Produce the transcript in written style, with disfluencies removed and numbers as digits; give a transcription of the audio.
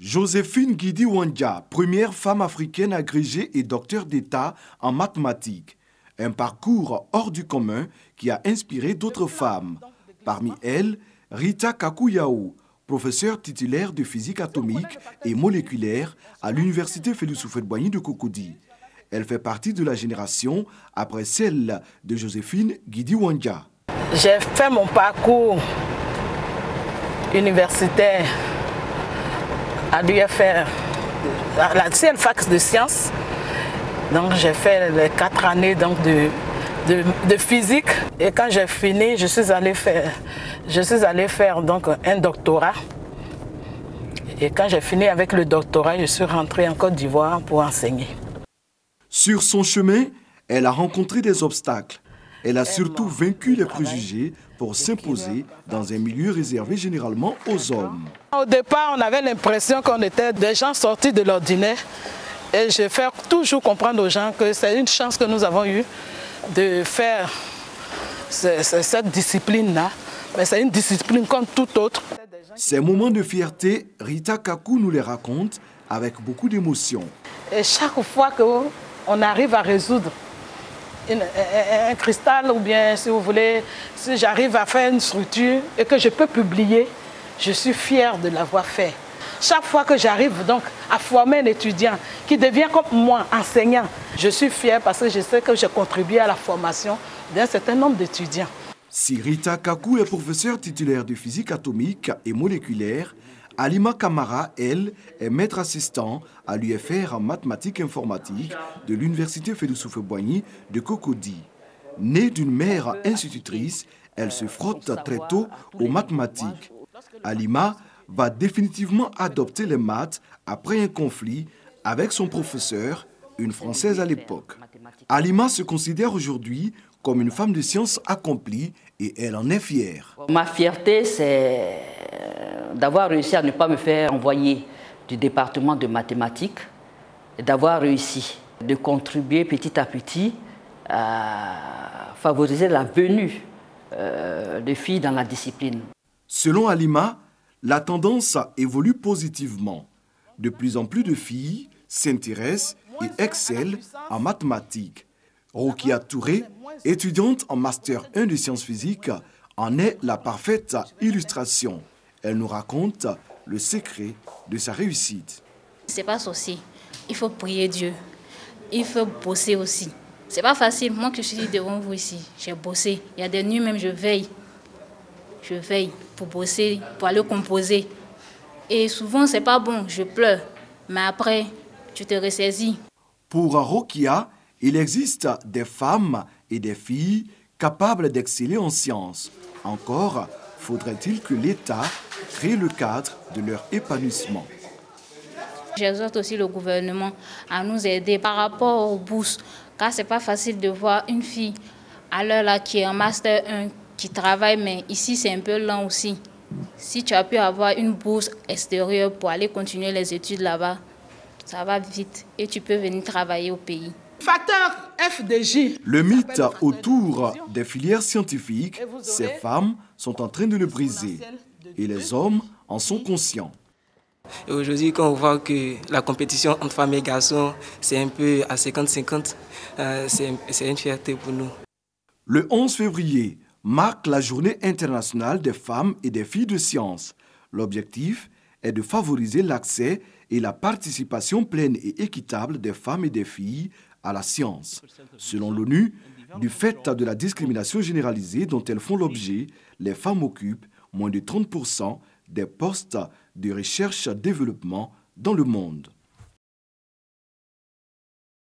Joséphine Guidi Wandja, première femme africaine agrégée et docteur d'État en mathématiques. Un parcours hors du commun qui a inspiré d'autres femmes. Parmi elles, Rita Kakuyao, professeure titulaire de physique atomique et moléculaire à l'université Félix Houphouët-Boigny de Cocody. Elle fait partie de la génération après celle de Joséphine Guidi Wandja. J'ai fait mon parcours universitaire à l'UFR, à la CELFAC de sciences. Donc j'ai fait les 4 années donc, de physique. Et quand j'ai fini, je suis allé faire donc, un doctorat. Et quand j'ai fini avec le doctorat, je suis rentrée en Côte d'Ivoire pour enseigner. Sur son chemin, elle a rencontré des obstacles. Elle a surtout vaincu les préjugés pour s'imposer dans un milieu réservé généralement aux hommes. Au départ, on avait l'impression qu'on était des gens sortis de l'ordinaire. Et je fais toujours comprendre aux gens que c'est une chance que nous avons eue de faire cette discipline-là. Mais c'est une discipline comme toute autre. Ces moments de fierté, Rita Kaku nous les raconte avec beaucoup d'émotion. Et chaque fois qu'on arrive à résoudre un cristal ou bien, si vous voulez, si j'arrive à faire une structure et que je peux publier, je suis fière de l'avoir fait. Chaque fois que j'arrive donc à former un étudiant qui devient comme moi, enseignant, je suis fière parce que je sais que j'ai contribué à la formation d'un certain nombre d'étudiants. Si Rita Kaku est professeure titulaire de physique atomique et moléculaire, Halima Camara, elle, est maître assistant à l'UFR en mathématiques informatiques de l'université Félix Houphouët-Boigny de Cocody. Née d'une mère institutrice, elle se frotte très tôt aux mathématiques. Halima va définitivement adopter les maths après un conflit avec son professeur, une Française à l'époque. Halima se considère aujourd'hui comme une femme de sciences accomplie et elle en est fière. Ma fierté, c'est d'avoir réussi à ne pas me faire envoyer du département de mathématiques et d'avoir réussi de contribuer petit à petit à favoriser la venue de filles dans la discipline. Selon Halima, la tendance évolue positivement. De plus en plus de filles s'intéressent et excellent en mathématiques. Rokia Touré, étudiante en Master 1 de sciences physiques, en est la parfaite illustration. Elle nous raconte le secret de sa réussite. C'est pas aussi. Il faut prier Dieu. Il faut bosser aussi. C'est pas facile. Moi que je suis devant vous ici, j'ai bossé. Il y a des nuits même je veille. Je veille pour bosser, pour aller composer. Et souvent c'est pas bon, je pleure. Mais après, tu te ressaisis. Pour Rokia, il existe des femmes et des filles capables d'exceller en sciences. Encore faudrait-il que l'État crée le cadre de leur épanouissement. J'exhorte aussi le gouvernement à nous aider par rapport aux bourses, car ce n'est pas facile de voir une fille à l'heure là qui est en Master 1, qui travaille, mais ici c'est un peu lent aussi. Si tu as pu avoir une bourse extérieure pour aller continuer les études là-bas, ça va vite et tu peux venir travailler au pays. Facteur FDJ. Le mythe autour des filières scientifiques, ces femmes sont en train de le briser et les hommes en sont conscients. Et aujourd'hui, quand on voit que la compétition entre femmes et garçons, c'est un peu à 50-50, c'est une fierté pour nous. Le 11 février marque la Journée internationale des femmes et des filles de sciences. L'objectif est de favoriser l'accès et la participation pleine et équitable des femmes et des filles à la science. Selon l'ONU, du fait de la discrimination généralisée dont elles font l'objet, les femmes occupent moins de 30% des postes de recherche-développement dans le monde.